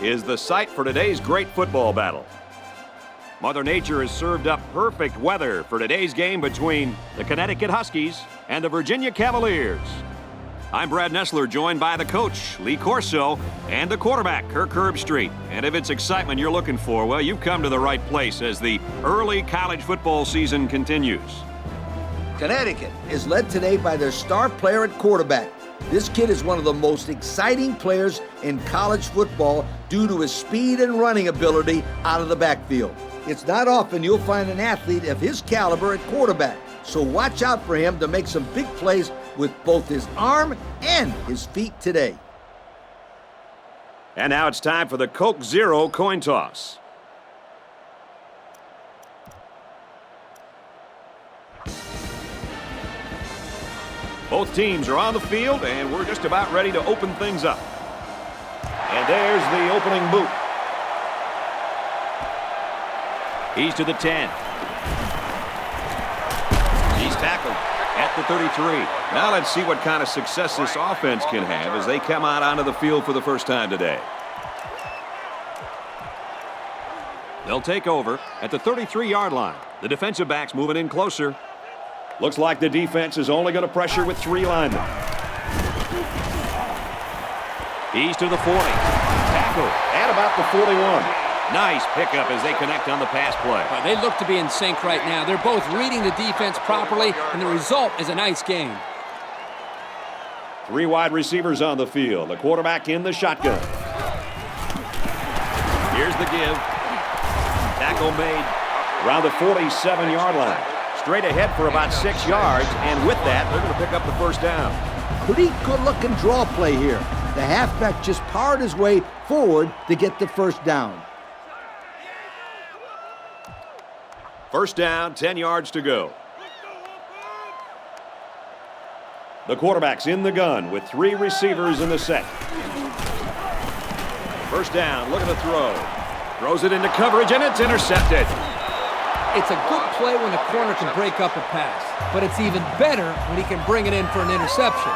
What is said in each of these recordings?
is the site for today's great football battle. Mother Nature has served up perfect weather for today's game between the Connecticut Huskies and the Virginia Cavaliers. I'm Brad Nessler, joined by the coach, Lee Corso, and the quarterback, Kirk Herbstreit. And if it's excitement you're looking for, well, you've come to the right place as the early college football season continues. Connecticut is led today by their star player at quarterback. This kid is one of the most exciting players in college football due to his speed and running ability out of the backfield. It's not often you'll find an athlete of his caliber at quarterback, so watch out for him to make some big plays with both his arm and his feet today. And now it's time for the Coke Zero coin toss. Both teams are on the field, and we're just about ready to open things up. And there's the opening boot. He's to the 10. He's tackled at the 33. Now let's see what kind of success this offense can have as they come out onto the field for the first time today. They'll take over at the 33-yard line. The defensive back's moving in closer. Looks like the defense is only going to pressure with 3 linemen. He's to the 40. Tackle at about the 41. Nice pickup as they connect on the pass play. They look to be in sync right now. They're both reading the defense properly, and the result is a nice game. 3 wide receivers on the field. The quarterback in the shotgun. Here's the give. Tackle made around the 47-yard line. Straight ahead for about 6 yards, and with that, they're going to pick up the first down. Pretty good-looking draw play here. The halfback just powered his way forward to get the first down. First down, 10 yards to go. The quarterback's in the gun with 3 receivers in the set. First down, looking to throw. Throws it into coverage, and it's intercepted. It's a good play when the corner can break up a pass, but it's even better when he can bring it in for an interception.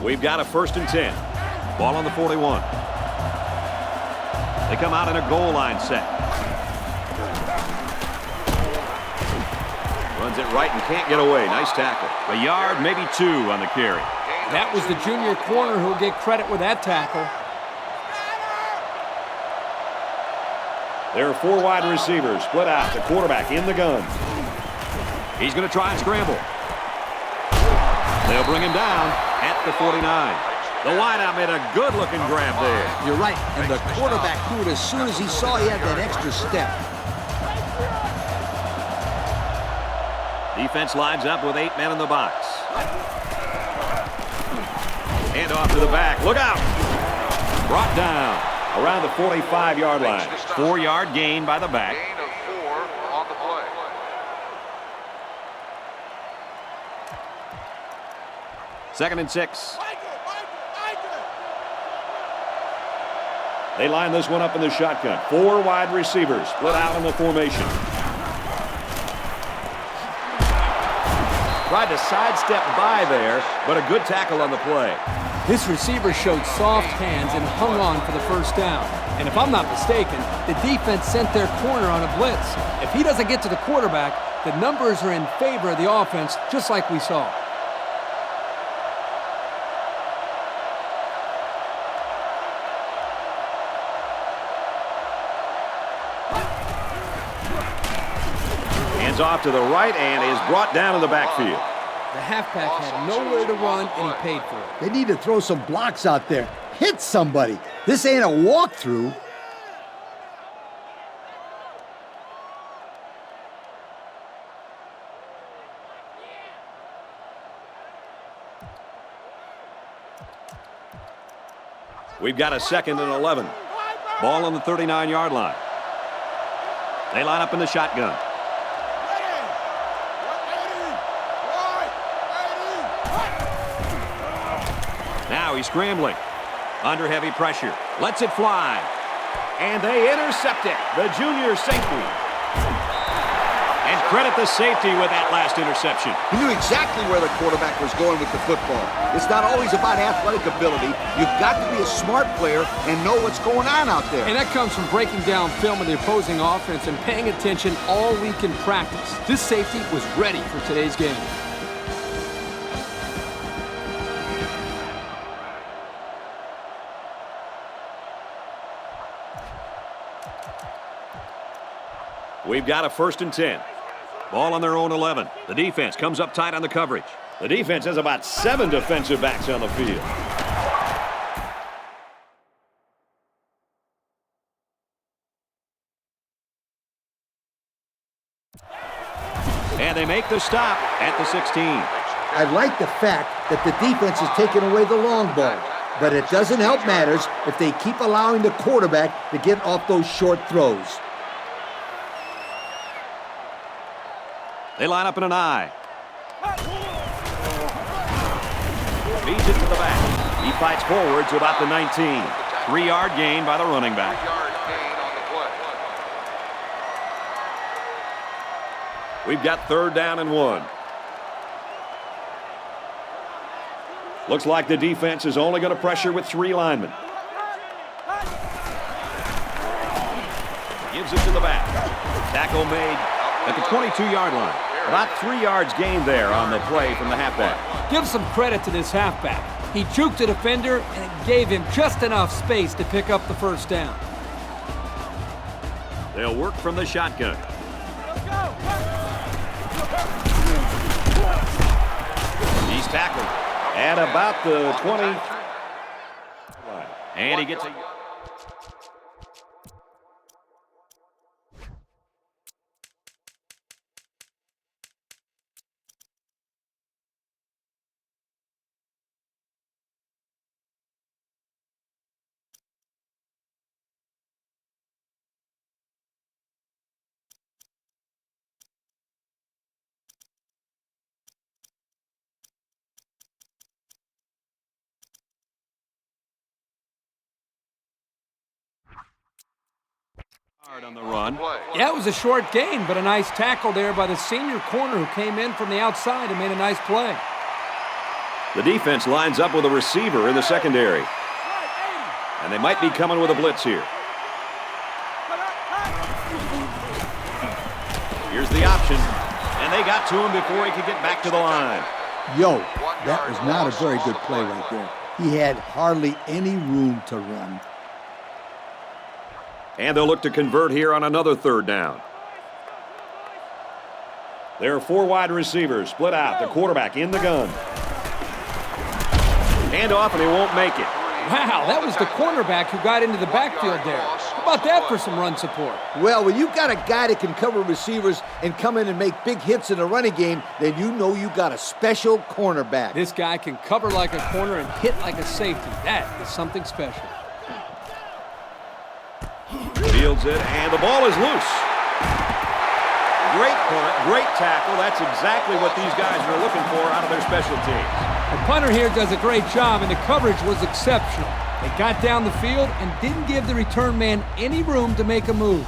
We've got a 1st and 10. Ball on the 41. They come out in a goal line set. Runs it right and can't get away. Nice tackle. A yard, maybe 2 on the carry. That was the junior corner who'll get credit with that tackle. There are 4 wide receivers split out. The quarterback in the gun. He's going to try and scramble. They'll bring him down at the 49. The wideout made a good-looking grab there. You're right, and the quarterback threw it as soon as he saw he had that extra step. Defense lines up with 8 men in the box. Hand off to the back. Look out! Brought down around the 45-yard line. 4-yard gain by the back. Gain of 4 on the play. Second and 6. They line this one up in the shotgun. 4 wide receivers split out in the formation. Tried to sidestep by there, but a good tackle on the play. This receiver showed soft hands and hung on for the first down. And if I'm not mistaken, the defense sent their corner on a blitz. If he doesn't get to the quarterback, the numbers are in favor of the offense, just like we saw. Hands off to the right and is brought down in the backfield. The halfback had nowhere to run, and he paid for it. They need to throw some blocks out there. Hit somebody. This ain't a walkthrough. We've got a 2nd and 11. Ball on the 39-yard line. They line up in the shotgun. Now he's scrambling. Under heavy pressure. Lets it fly. And they intercept it. The junior safety. And credit the safety with that last interception. He knew exactly where the quarterback was going with the football. It's not always about athletic ability. You've got to be a smart player and know what's going on out there. And that comes from breaking down film of the opposing offense and paying attention all week in practice. This safety was ready for today's game. We've got a 1st and 10. Ball on their own 11. The defense comes up tight on the coverage. The defense has about 7 defensive backs on the field. And they make the stop at the 16. I like the fact that the defense is taking away the long ball, but it doesn't help matters if they keep allowing the quarterback to get off those short throws. They line up in an I. Feeds it to the back. He fights forward to about the 19. 3-yard gain by the running back. 3-yard gain on the play. We've got 3rd down and 1. Looks like the defense is only going to pressure with 3 linemen. Gives it to the back. Tackle made at the 22-yard line. About 3 yards gained there on the play from the halfback. Give some credit to this halfback. He juked the defender, and it gave him just enough space to pick up the 1st down. They'll work from the shotgun. He's tackled at about the 20. And he gets a... on the run. Yeah, it was a short gain, but a nice tackle there by the senior corner who came in from the outside and made a nice play. The defense lines up with a receiver in the secondary. And they might be coming with a blitz here. Here's the option. And they got to him before he could get back to the line. Yo, that was not a very good play right there. He had hardly any room to run. And they'll look to convert here on another 3rd down. There are 4 wide receivers split out. The quarterback in the gun. Hand off, and he won't make it. Wow, that was the cornerback who got into the backfield there. How about that for some run support? Well, when you've got a guy that can cover receivers and come in and make big hits in the running game, then you know you got a special cornerback. This guy can cover like a corner and hit like a safety. That is something special. Fields it, and the ball is loose. Great punt, great tackle. That's exactly what these guys are looking for out of their special teams. The punter here does a great job, and the coverage was exceptional. They got down the field and didn't give the return man any room to make a move.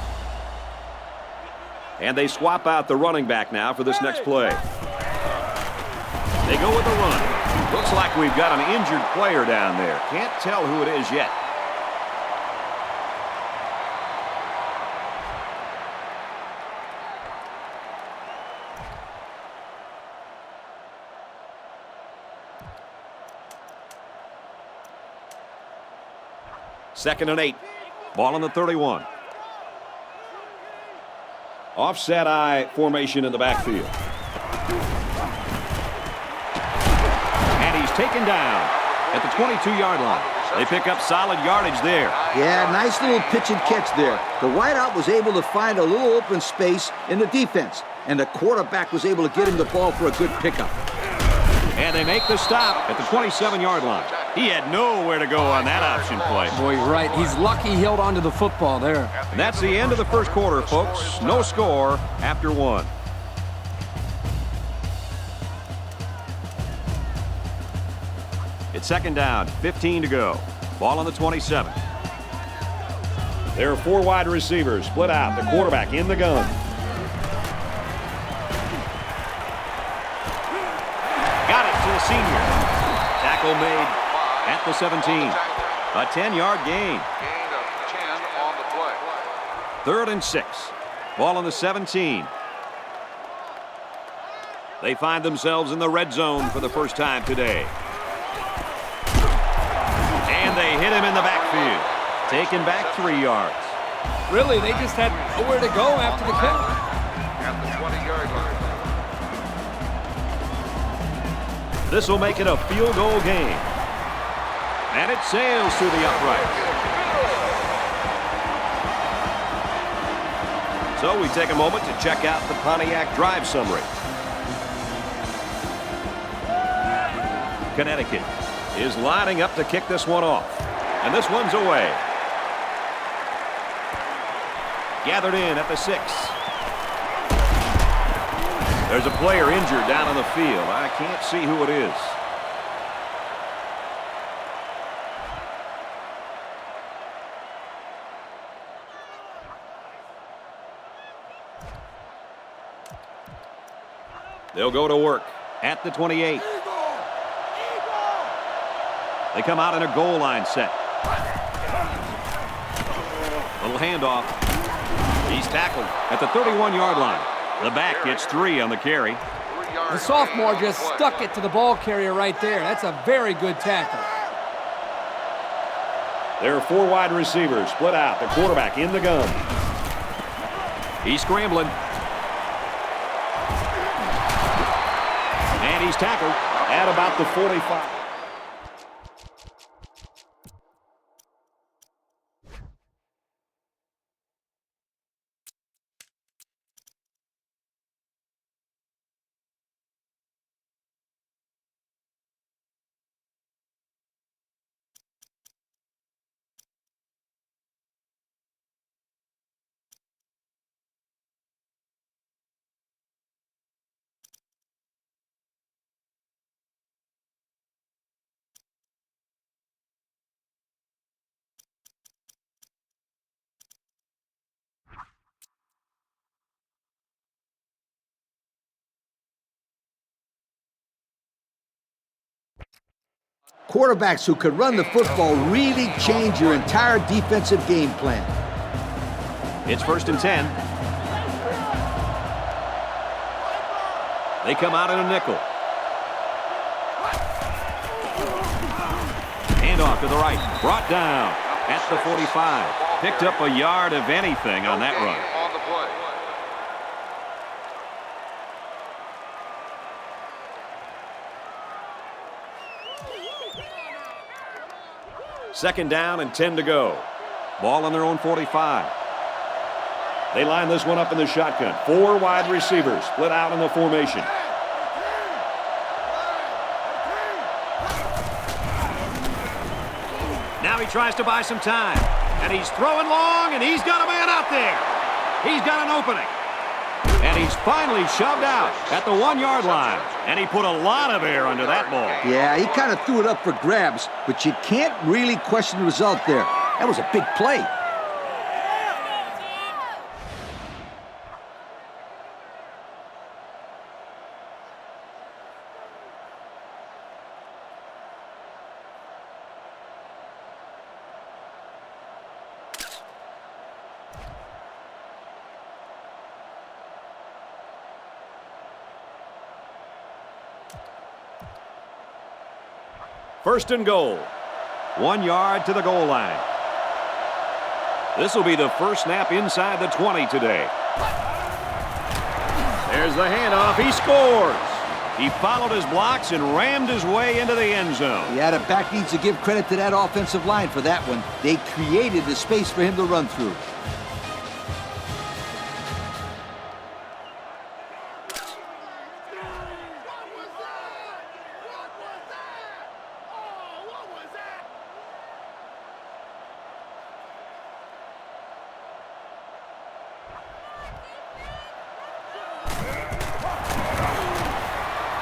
And they swap out the running back now for this next play. They go with the run. Looks like we've got an injured player down there. Can't tell who it is yet. Second and 8. Ball on the 31. Offset I formation in the backfield. And he's taken down at the 22-yard line. They pick up solid yardage there. Yeah, nice little pitch and catch there. The wideout was able to find a little open space in the defense, and the quarterback was able to get him the ball for a good pickup. And they make the stop at the 27-yard line. He had nowhere to go on that option play. Boy, you're right. He's lucky he held on to the football there. And that's the end of the first quarter, folks. No score after 1. It's second down, 15 to go. Ball on the 27. There are 4 wide receivers split out. The quarterback in the gun. junior. Tackle made at the 17. A 10-yard gain. Gain of 10 on the play. 3rd and 6. Ball on the 17. They find themselves in the red zone for the first time today. And they hit him in the backfield. Taken back 3 yards. Really, they just had nowhere to go after the count. At the 20-yard line. This will make it a field goal game. And it sails through the uprights. So we take a moment to check out the Pontiac drive summary. Connecticut is lining up to kick this one off. And this one's away. Gathered in at the 6. There's a player injured down on the field. I can't see who it is. They'll go to work at the 28. They come out in a goal line set. Little handoff. He's tackled at the 31-yard line. The back gets 3 on the carry. The sophomore just stuck it to the ball carrier right there. That's a very good tackle. There are 4 wide receivers split out. The quarterback in the gun. He's scrambling. And he's tackled at about the 45. Quarterbacks who could run the football really change your entire defensive game plan. It's 1st and 10. They come out in a nickel. Handoff to the right. Brought down at the 45. Picked up a yard of anything on that run. On the play. 2nd down and 10 to go. Ball on their own 45. They line this one up in the shotgun. 4 wide receivers split out in the formation. Now he tries to buy some time. And he's throwing long, and he's got a man out there. He's got an opening. And he's finally shoved out at the 1-yard line. And he put a lot of air under that ball. Yeah, he kind of threw it up for grabs, but you can't really question the result there. That was a big play. First and goal. 1 yard to the goal line. This will be the first snap inside the 20 today. There's the handoff. He scores. He followed his blocks and rammed his way into the end zone. Yeah, the back needs to give credit to that offensive line for that one. They created the space for him to run through.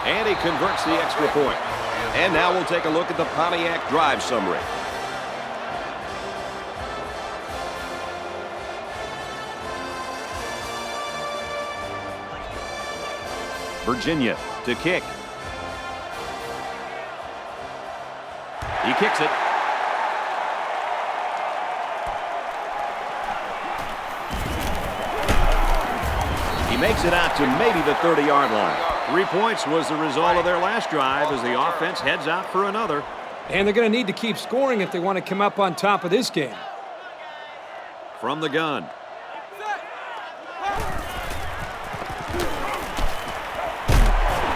And he converts the extra point. And now we'll take a look at the Pontiac drive summary. Virginia to kick. He kicks it. He makes it out to maybe the 30-yard line. 3 points was the result of their last drive as the offense heads out for another. And they're going to need to keep scoring if they want to come up on top of this game. From the gun.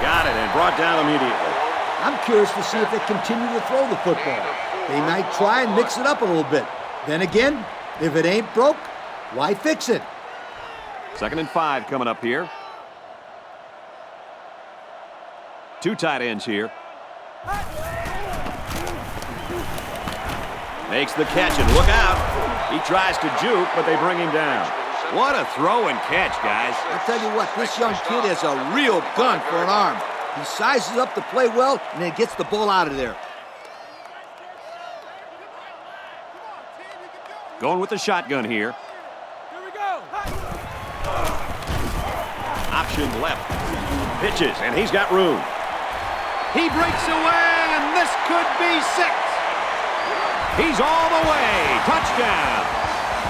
Got it and brought down immediately. I'm curious to see if they continue to throw the football. They might try and mix it up a little bit. Then again, if it ain't broke, why fix it? 2nd and 5 coming up here. 2 tight ends here. Makes the catch and look out. He tries to juke, but they bring him down. What a throw and catch, guys. I'll tell you what, this young kid has a real gun for an arm. He sizes up the play well and then gets the ball out of there. Going with the shotgun here. Here we go. Option left. Pitches, and he's got room. He breaks away, and this could be 6. He's all the way. Touchdown.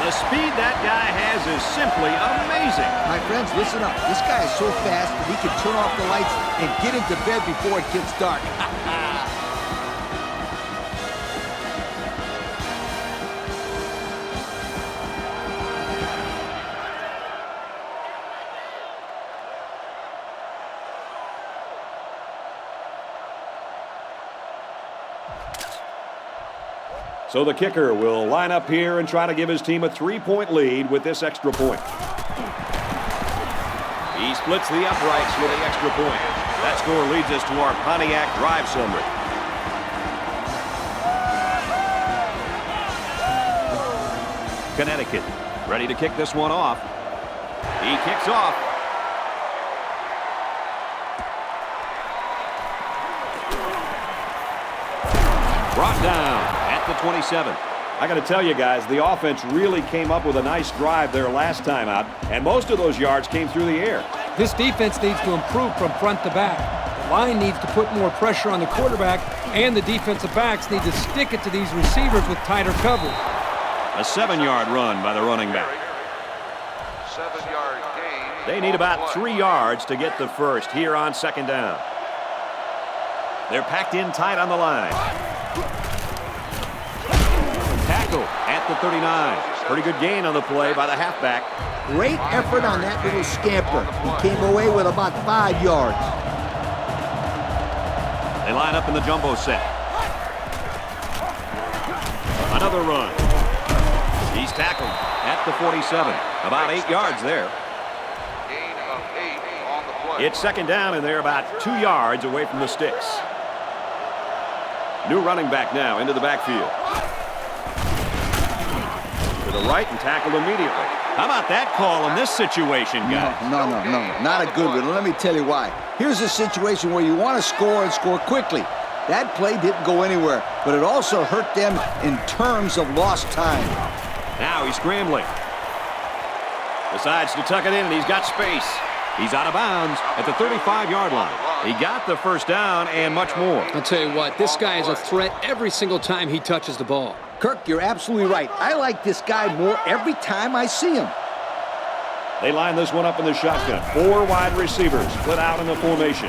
The speed that guy has is simply amazing. My friends, listen up. This guy is so fast that he can turn off the lights and get into bed before it gets dark. So the kicker will line up here and try to give his team a 3-point lead with this extra point. He splits the uprights with the extra point. That score leads us to our Pontiac drive summary. Connecticut ready to kick this one off. He kicks off. Brought down at the 27. I got to tell you guys, the offense really came up with a nice drive their last time out, and most of those yards came through the air. This defense needs to improve from front to back. The line needs to put more pressure on the quarterback, and the defensive backs need to stick it to these receivers with tighter coverage. A 7-yard run by the running back. 7-yard gain. They need about 3 yards to get the first here on 2nd down. They're packed in tight on the line. Tackle at the 39. Pretty good gain on the play by the halfback. Great effort on that little scamper. He came away with about 5 yards. They line up in the jumbo set. Another run. He's tackled at the 47. About 8 yards there. Gain of 8 on the play. It's 2nd down, and they're about 2 yards away from the sticks. New running back now into the backfield. To the right and tackled immediately. How about that call in this situation, guys? No. Not a good one. Let me tell you why. Here's a situation where you want to score and score quickly. That play didn't go anywhere, but it also hurt them in terms of lost time. Now he's scrambling. Decides to tuck it in, and he's got space. He's out of bounds at the 35-yard line. He got the first down and much more. I'll tell you what, this guy is a threat every single time he touches the ball. Kirk, you're absolutely right. I like this guy more every time I see him. They line this one up in the shotgun. 4 wide receivers split out in the formation.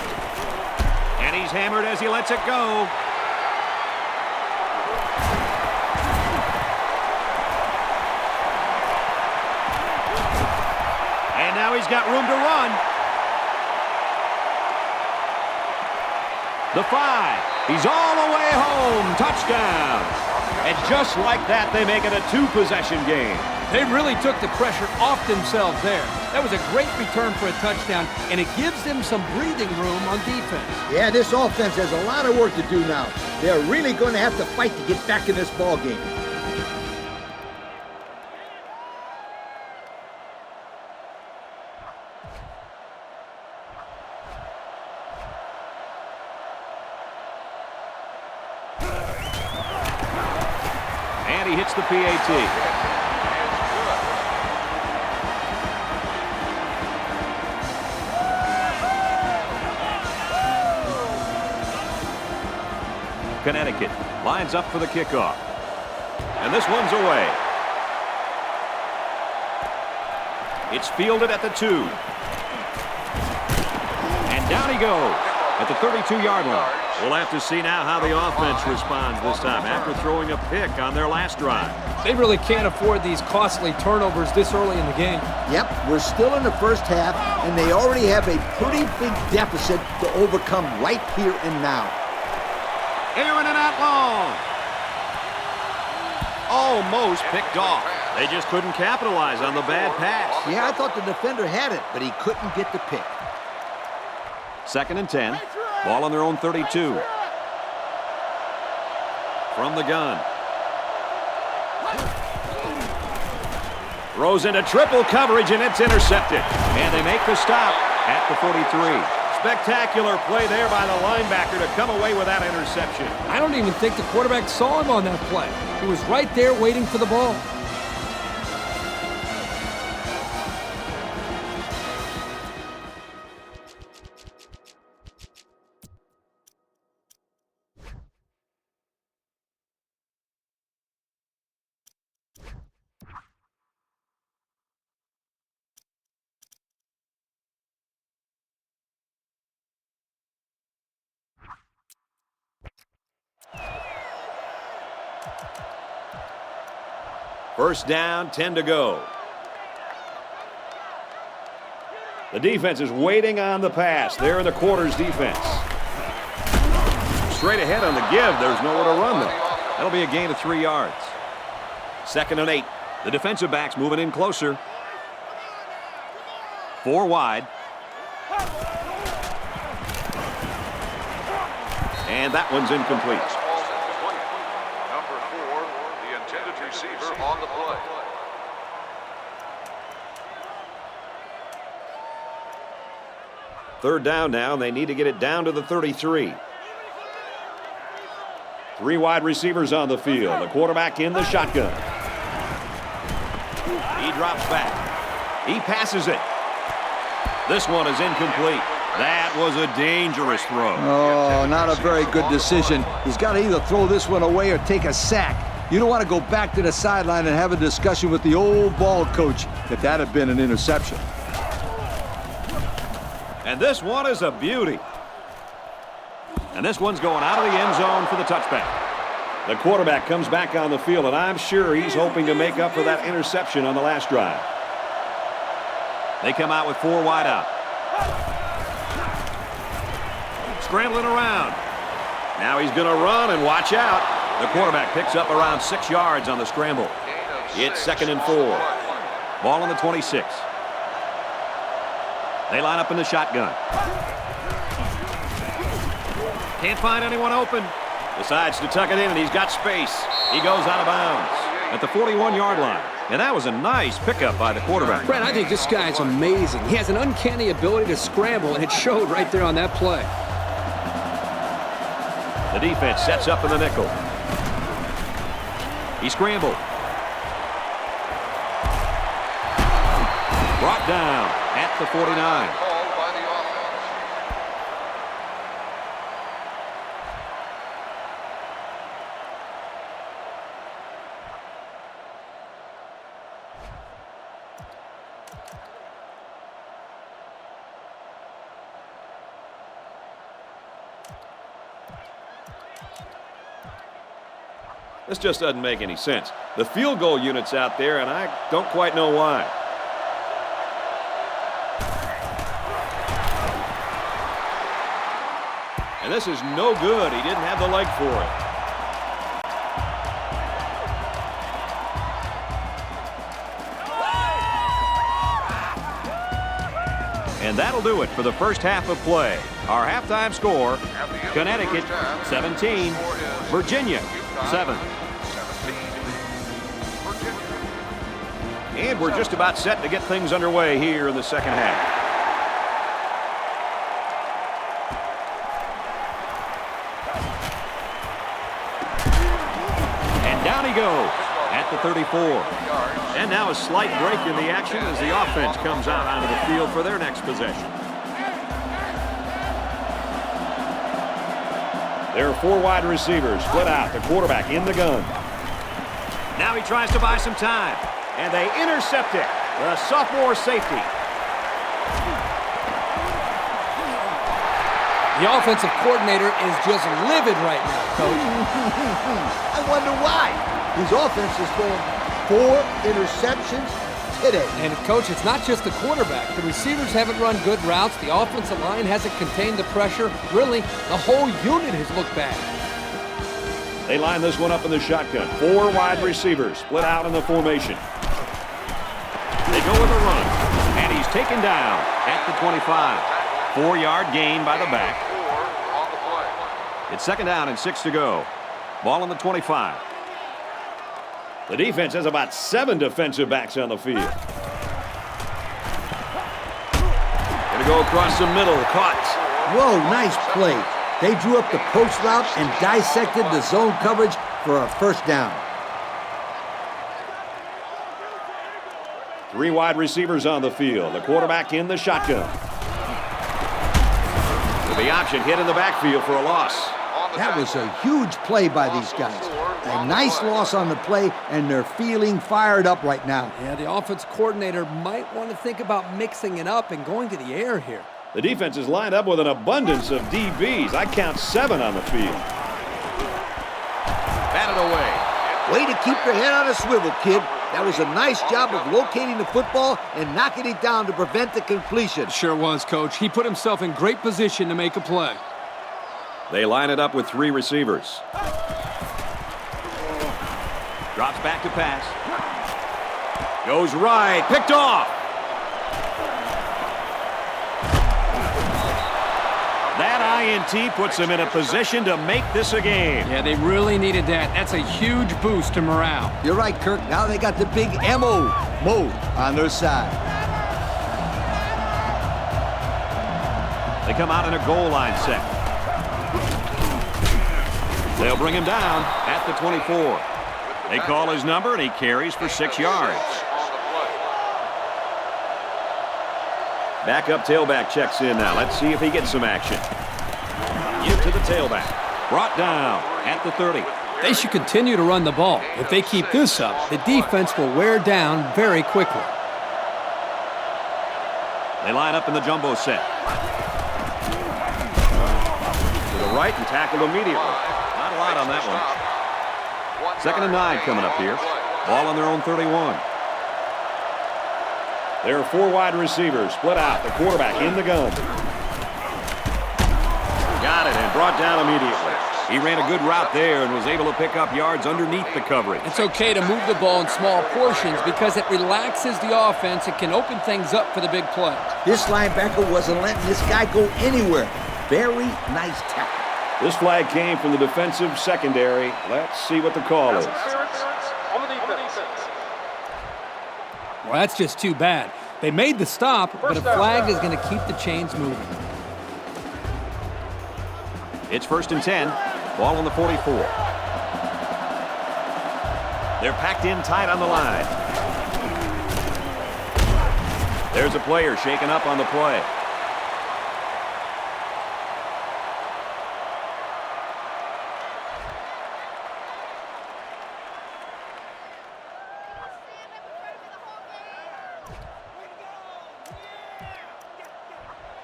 And he's hammered as he lets it go. And now he's got room to run. The 5. He's all the way home. Touchdown. And just like that, they make it a 2-possession game. They really took the pressure off themselves there. That was a great return for a touchdown, and it gives them some breathing room on defense. Yeah, this offense has a lot of work to do now. They're really going to have to fight to get back in this ball game. And he hits the PAT. Connecticut lines up for the kickoff. And this one's away. It's fielded at the 2. And down he goes at the 32-yard line. We'll have to see now how the offense responds this time after throwing a pick on their last drive. They really can't afford these costly turnovers this early in the game. Yep, we're still in the first half, and they already have a pretty big deficit to overcome right here and now. Aaron and out long. Almost picked off. They just couldn't capitalize on the bad pass. Yeah, I thought the defender had it, but he couldn't get the pick. 2nd and 10. Ball on their own 32. From the gun. Throws into triple coverage, and it's intercepted. And they make the stop at the 43. Spectacular play there by the linebacker to come away with that interception. I don't even think the quarterback saw him on that play. He was right there waiting for the ball. First down, 10 to go. The defense is waiting on the pass. They're in the quarters defense. Straight ahead on the give. There's nowhere to run them. That'll be a gain of 3 yards. 2nd and 8. The defensive backs moving in closer. 4 wide. And that one's incomplete. Receiver on the play. Third down now, and they need to get it down to the 33. 3 wide receivers on the field. The quarterback in the shotgun. He drops back. He passes it. This one is incomplete. That was a dangerous throw. Oh, not a very good decision. He's got to either throw this one away or take a sack. You don't want to go back to the sideline and have a discussion with the old ball coach if that had been an interception. And this one is a beauty. And this one's going out of the end zone for the touchback. The quarterback comes back on the field, and I'm sure he's hoping to make up for that interception on the last drive. They come out with 4 wide out. Scrambling around. Now he's going to run, and watch out. The quarterback picks up around 6 yards on the scramble. It's 2nd and 4. Ball on the 26. They line up in the shotgun. Can't find anyone open. Decides to tuck it in, and he's got space. He goes out of bounds at the 41-yard line. And that was a nice pickup by the quarterback. Brad, I think this guy's amazing. He has an uncanny ability to scramble, and it showed right there on that play. The defense sets up in the nickel. He scrambled. Brought down at the 49. This just doesn't make any sense. The field goal unit's out there, and I don't quite know why. And this is no good. He didn't have the leg for it. And that'll do it for the first half of play. Our halftime score, Connecticut 17, Virginia 7. And we're just about set to get things underway here in the second half. And down he goes at the 34. And now a slight break in the action as the offense comes out onto the field for their next possession. There are 4 wide receivers split out. The quarterback in the gun. Now he tries to buy some time. And they intercept it. The sophomore safety. The offensive coordinator is just livid right now, Coach. I wonder why. His offense is throwing 4 interceptions today. And, Coach, it's not just the quarterback. The receivers haven't run good routes. The offensive line hasn't contained the pressure. Really, the whole unit has looked bad. They line this one up in the shotgun. 4 wide receivers split out in the formation. They go with a run. And he's taken down at the 25. 4-yard gain by the back. It's 2nd down and 6 to go. Ball on the 25. The defense has about 7 defensive backs on the field. Going to go across the middle. Caught. Whoa, nice play. They drew up the post route and dissected the zone coverage for a 1st down. 3 wide receivers on the field. The quarterback in the shotgun. With the option hit in the backfield for a loss. That was a huge play by these guys. A nice loss on the play, and they're feeling fired up right now. Yeah, the offense coordinator might want to think about mixing it up and going to the air here. The defense is lined up with an abundance of DBs. I count 7 on the field. Batted away. Way to keep your head on a swivel, kid. That was a nice job of locating the football and knocking it down to prevent the completion. Sure was, Coach. He put himself in great position to make a play. They line it up with 3 receivers. Drops back to pass. Goes right. Picked off. That INT puts them in a position to make this a game. Yeah, they really needed that. That's a huge boost to morale. You're right, Kirk. Now they got the big MO mode on their side. They come out in a goal line set. They'll bring him down at the 24. They call his number, and he carries for 6 yards. Backup tailback checks in now. Let's see if he gets some action. Give to the tailback. Brought down at the 30. They should continue to run the ball. If they keep this up, the defense will wear down very quickly. They line up in the jumbo set. To the right and tackled immediately. Not a lot on that one. 2nd and 9 coming up here. Ball on their own 31. There are 4 wide receivers split out. The quarterback in the gun. Got it and brought down immediately. He ran a good route there and was able to pick up yards underneath the coverage. It's okay to move the ball in small portions because it relaxes the offense. It can open things up for the big play. This linebacker wasn't letting this guy go anywhere. Very nice tackle. This flag came from the defensive secondary. Let's see what the call is. Well, that's just too bad. They made the stop, but a flag is going to keep the chains moving. It's 1st and 10. Ball on the 44. They're packed in tight on the line. There's a player shaken up on the play.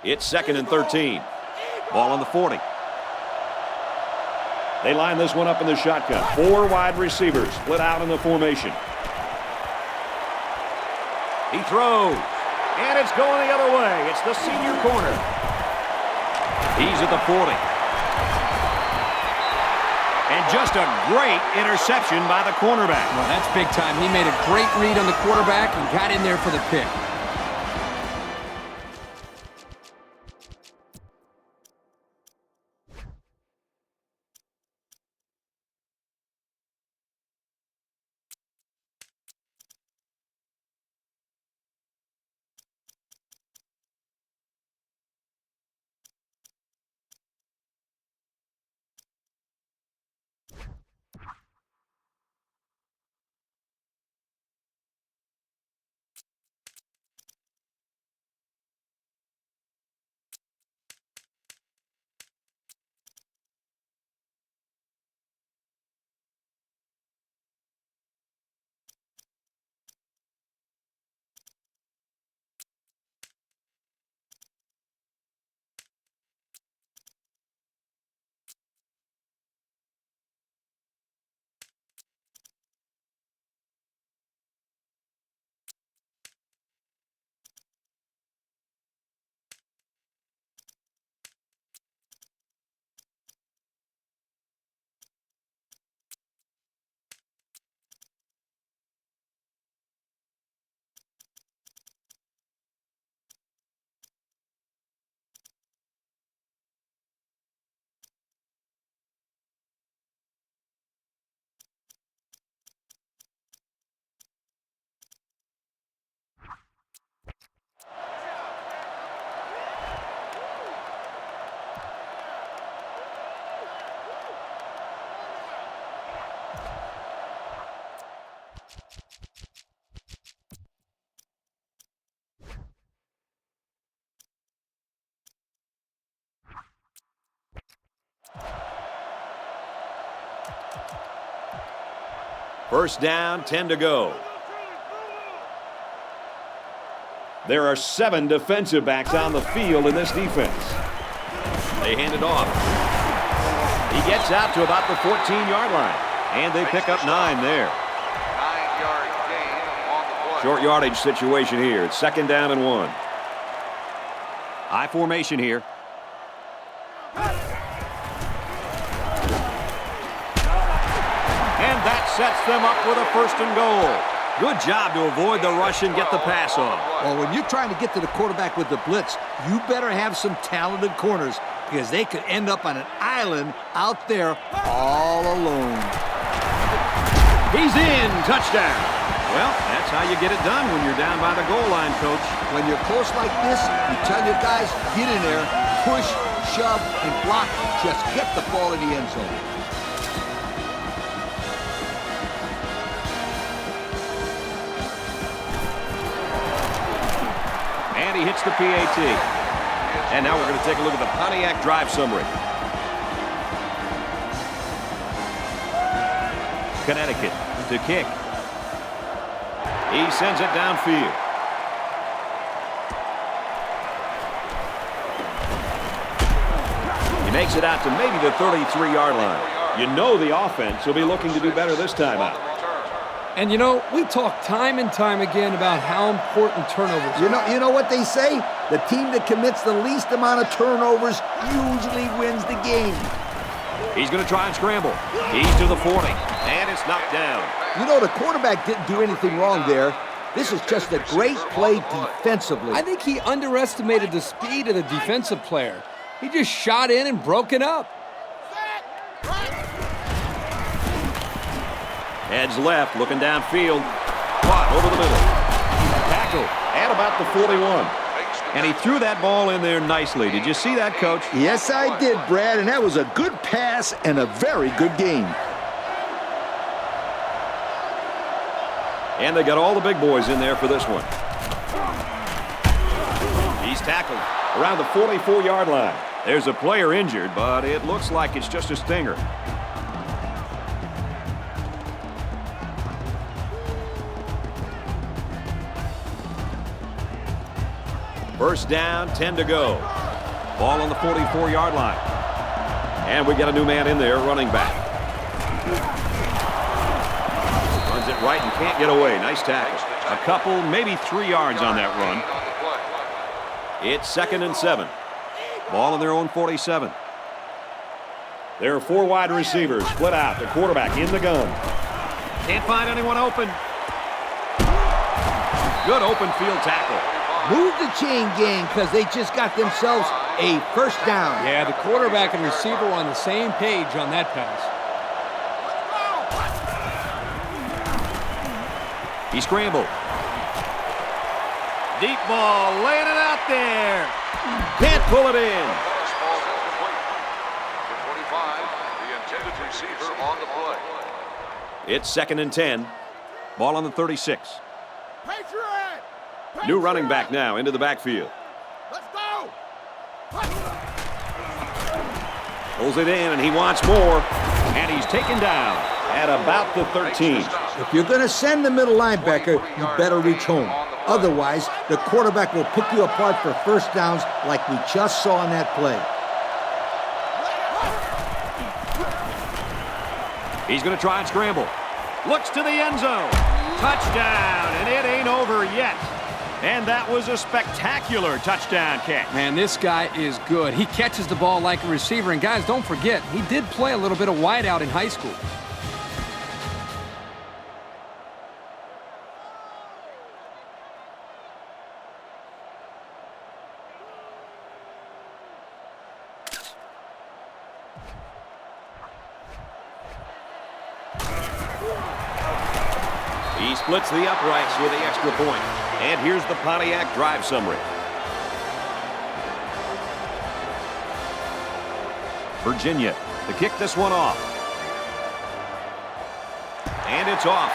It's 2nd and 13. Ball on the 40. They line this one up in the shotgun. 4 wide receivers split out in the formation. He throws. And it's going the other way. It's the senior corner. He's at the 40. And just a great interception by the cornerback. Well, that's big time. He made a great read on the quarterback and got in there for the pick. First down, 10 to go. There are 7 defensive backs on the field in this defense. They hand it off. He gets out to about the 14-yard line. And they pick up 9 there. 9-yard gain on the play. Short yardage situation here. It's 2nd down and 1. High formation here. And that sets them up with a 1st and goal. Good job to avoid the rush and get the pass off. Well, when you're trying to get to the quarterback with the blitz, you better have some talented corners because they could end up on an island out there all alone. He's in. Touchdown. Well, that's how you get it done when you're down by the goal line, Coach. When you're close like this, you tell your guys, get in there, push, shove, and block. Just get the ball in the end zone. And he hits the PAT. And now we're going to take a look at the Pontiac drive summary. Connecticut to kick. He sends it downfield. He makes it out to maybe the 33-yard line. You know the offense will be looking to do better this time out. And, you know, we talk time and time again about how important turnovers are. You know what they say? The team that commits the least amount of turnovers usually wins the game. He's going to try and scramble. He's to the 40, and it's knocked down. You know, the quarterback didn't do anything wrong there. This is just a great play defensively. I think he underestimated the speed of the defensive player. He just shot in and broke it up. Heads left, looking downfield. Caught over the middle. Tackle at about the 41. And he threw that ball in there nicely. Did you see that, Coach? Yes, I did, Brad, and that was a good pass and a very good game. And they got all the big boys in there for this one. He's tackled around the 44-yard line. There's a player injured, but it looks like it's just a stinger. First down, 10 to go. Ball on the 44-yard line. And we got a new man in there, running back. Runs it right and can't get away. Nice tackle. A couple, maybe 3 yards on that run. It's 2nd and 7. Ball on their own 47. There are 4 wide receivers split out. The quarterback in the gun. Can't find anyone open. Good open field tackle. Move the chain gang because they just got themselves a first down. Yeah, the quarterback and receiver were on the same page on that pass. He scrambled. Deep ball, laying it out there. Can't pull it in. The intended receiver on the play. It's 2nd and 10. Ball on the 36. New running back now into the backfield. Let's go. Pulls it in, and he wants more. And he's taken down at about the 13. If you're going to send the middle linebacker, you better reach home. Otherwise, the quarterback will pick you apart for first downs like we just saw in that play. He's going to try and scramble. Looks to the end zone. Touchdown, and it ain't over yet. And that was a spectacular touchdown catch. Man, this guy is good. He catches the ball like a receiver. And guys, don't forget, he did play a little bit of wideout in high school. He splits the uprights with the extra point. And here's the Pontiac drive summary. Virginia to kick this one off. And it's off.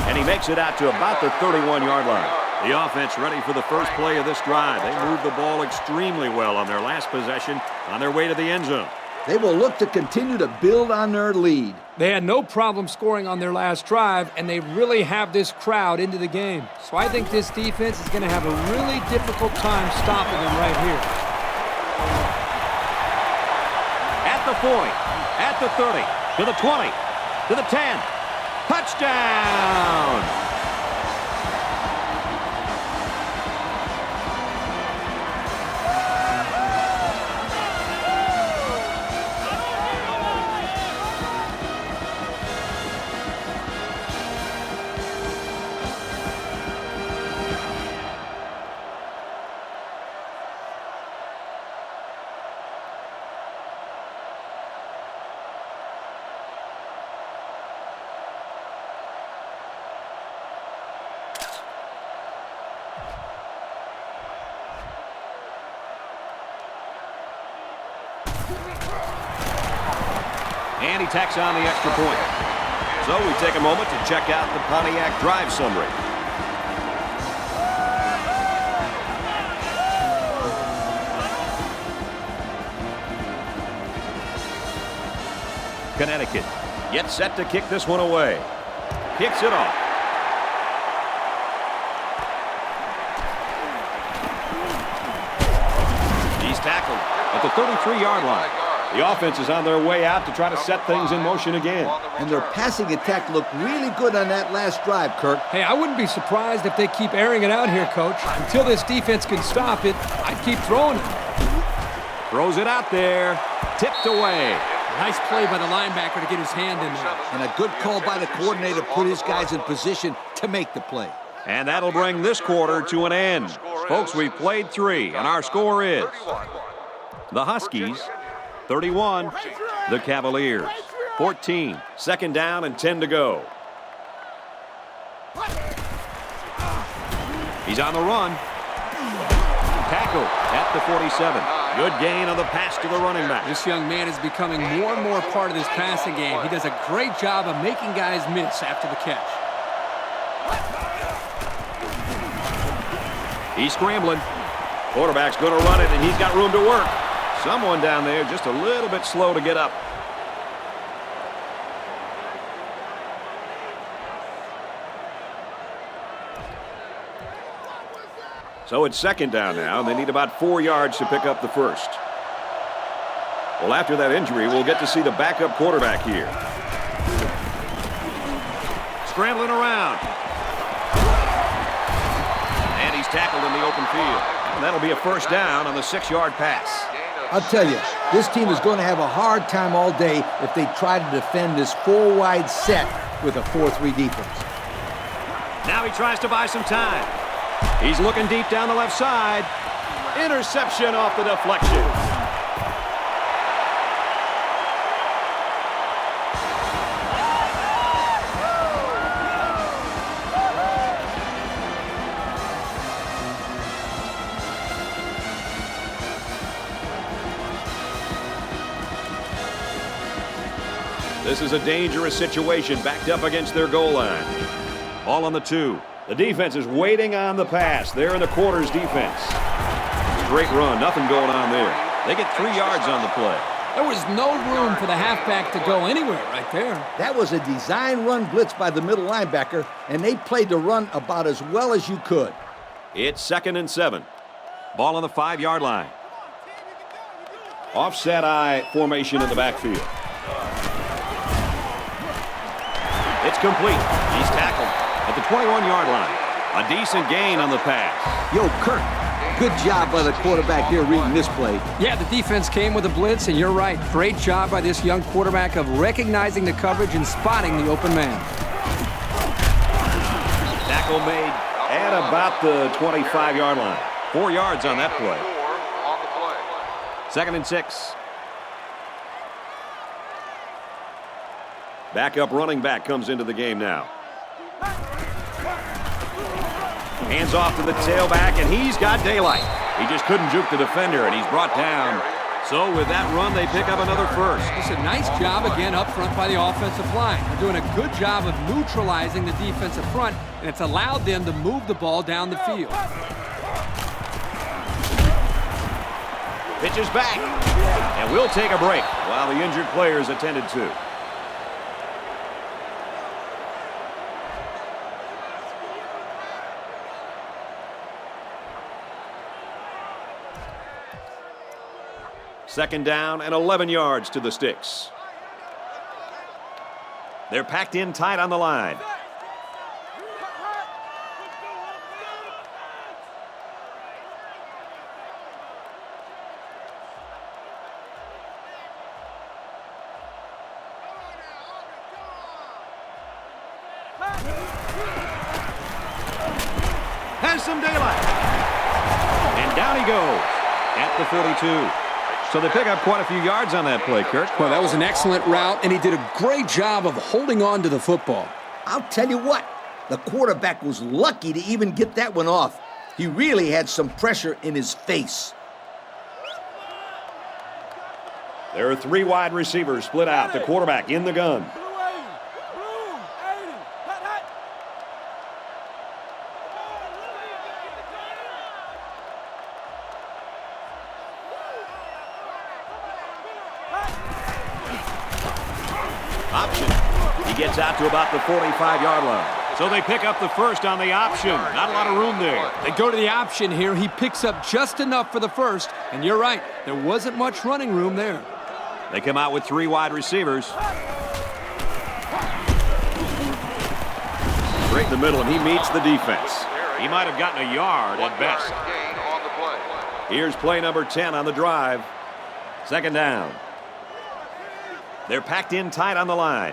And he makes it out to about the 31-yard line. The offense ready for the first play of this drive. They moved the ball extremely well on their last possession on their way to the end zone. They will look to continue to build on their lead. They had no problem scoring on their last drive, and they really have this crowd into the game. So I think this defense is going to have a really difficult time stopping them right here. At the 40, at the 30, to the 20, to the 10. Touchdown! And he tacks on the extra point. So we take a moment to check out the Pontiac drive summary. Connecticut gets set to kick this one away. Kicks it off. He's tackled at the 33-yard line. The offense is on their way out to try to set things in motion again. And their passing attack looked really good on that last drive, Kirk. Hey, I wouldn't be surprised if they keep airing it out here, Coach. Until this defense can stop it, I'd keep throwing it. Throws it out there. Tipped away. Nice play by the linebacker to get his hand in there. And a good call by the coordinator to put his guys in position to make the play. And that'll bring this quarter to an end. Folks, we played 3, and our score is the Huskies 31, the Cavaliers 14. Second down and 10 to go. He's on the run. Tackle at the 47. Good gain on the pass to the running back. This young man is becoming more and more part of this passing game. He does a great job of making guys miss after the catch. He's scrambling. Quarterback's going to run it, and he's got room to work. Someone down there just a little bit slow to get up. So it's second down now, and they need about 4 yards to pick up the first. Well, after that injury, we'll get to see the backup quarterback here. Scrambling around. And he's tackled in the open field. And that'll be a first down on the 6-yard pass. I'll tell you, this team is going to have a hard time all day if they try to defend this 4-wide set with a 4-3 defense. Now he tries to buy some time. He's looking deep down the left side. Interception off the deflection. This is a dangerous situation, backed up against their goal line. All on the 2. The defense is waiting on the pass. They're in the quarters defense. Great run. Nothing going on there. They get 3 yards on the play. There was no room for the halfback to go anywhere right there. That was a design run blitz by the middle linebacker, and they played the run about as well as you could. It's 2nd and 7. Ball on the 5-yard line. Offset I formation in the backfield. It's complete. He's tackled at the 21-yard line. A decent gain on the pass. Yo, Kirk, good job by the quarterback here reading this play. Yeah, the defense came with a blitz, and you're right. Great job by this young quarterback of recognizing the coverage and spotting the open man. Tackle made at about the 25-yard line. 4 yards on that play. 2nd and 6. Backup running back comes into the game now. Hands off to the tailback, and he's got daylight. He just couldn't juke the defender, and he's brought down So with that run, they pick up another first. It's a nice job again up front by the offensive line. They're doing a good job of neutralizing the defensive front, and it's allowed them to move the ball down the field. Pitches back. And we'll take a break while the injured player is attended to. Second down and 11 yards to the sticks. They're packed in tight on the line. Has some daylight. And down he goes at the 42. So they pick up quite a few yards on that play, Kirk. Well, that was an excellent route, and he did a great job of holding on to the football. I'll tell you what, the quarterback was lucky to even get that one off. He really had some pressure in his face. There are 3 wide receivers split out. The quarterback in the gun. Option. He gets out to about the 45-yard line. So they pick up the first on the option. Not a lot of room there. They go to the option here. He picks up just enough for the first. And you're right, there wasn't much running room there. They come out with 3 wide receivers. Straight in the middle, and he meets the defense. He might have gotten a yard at best. Here's play number 10 on the drive. Second down. They're packed in tight on the line.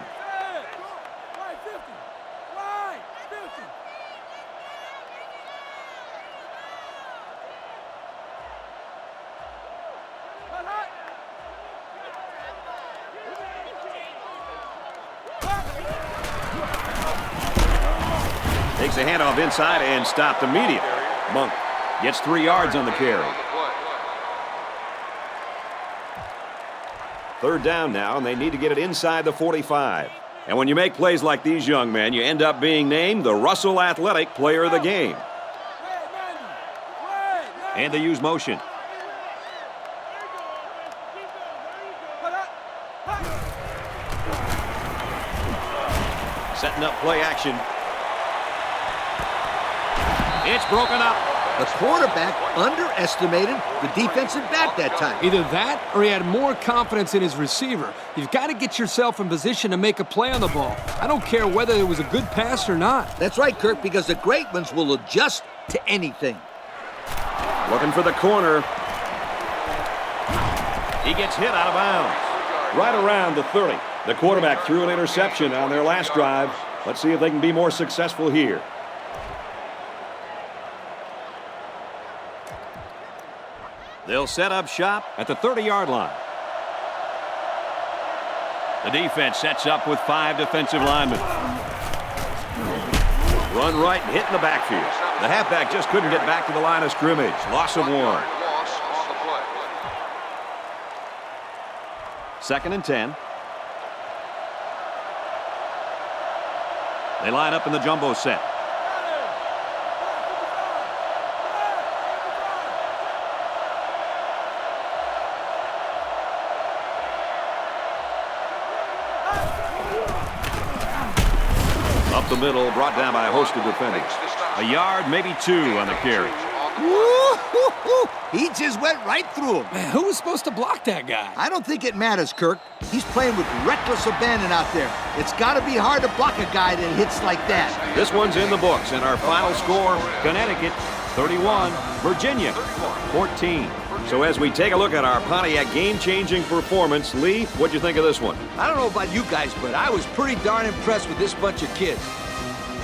Takes a handoff inside and stopped immediately. Monk gets 3 yards on the carry. Third down now, and they need to get it inside the 45. And when you make plays like these, young men, you end up being named the Russell Athletic Player of the Game. And they use motion. Setting up play action. It's broken up. The quarterback underestimated the defensive back that time. Either that or he had more confidence in his receiver. You've got to get yourself in position to make a play on the ball. I don't care whether it was a good pass or not. That's right, Kirk, because the great ones will adjust to anything. Looking for the corner. He gets hit out of bounds. Right around the 30. The quarterback threw an interception on their last drive. Let's see if they can be more successful here. They'll set up shop at the 30-yard line. The defense sets up with 5 defensive linemen. Run right and hit in the backfield. The halfback just couldn't get back to the line of scrimmage. Loss of 1. Second and 10. They line up in the jumbo set. Up the middle, brought down by a host of defenders. A yard, maybe 2 on the carry. Woo-hoo-hoo. He just went right through him. Man, who was supposed to block that guy? I don't think it matters, Kirk. He's playing with reckless abandon out there. It's got to be hard to block a guy that hits like that. This one's in the books, and our final score, Connecticut 31, Virginia 14. So as we take a look at our Pontiac game-changing performance, Lee, what'd you think of this one? I don't know about you guys, but I was pretty darn impressed with this bunch of kids.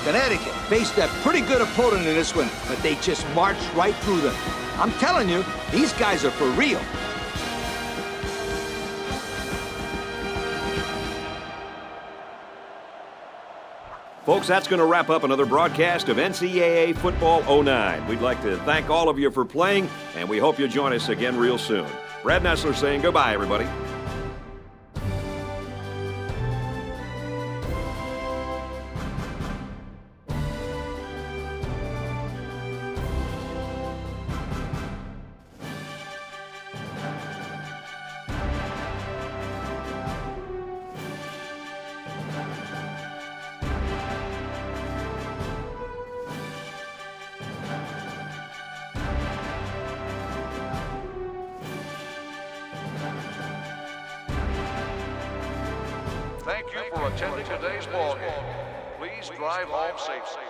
Connecticut faced a pretty good opponent in this one, but they just marched right through them. I'm telling you, these guys are for real. Folks, that's going to wrap up another broadcast of NCAA Football 09. We'd like to thank all of you for playing, and we hope you'll join us again real soon. Brad Nessler saying goodbye, everybody. Thank you for attending today's ball game. Please drive home safely.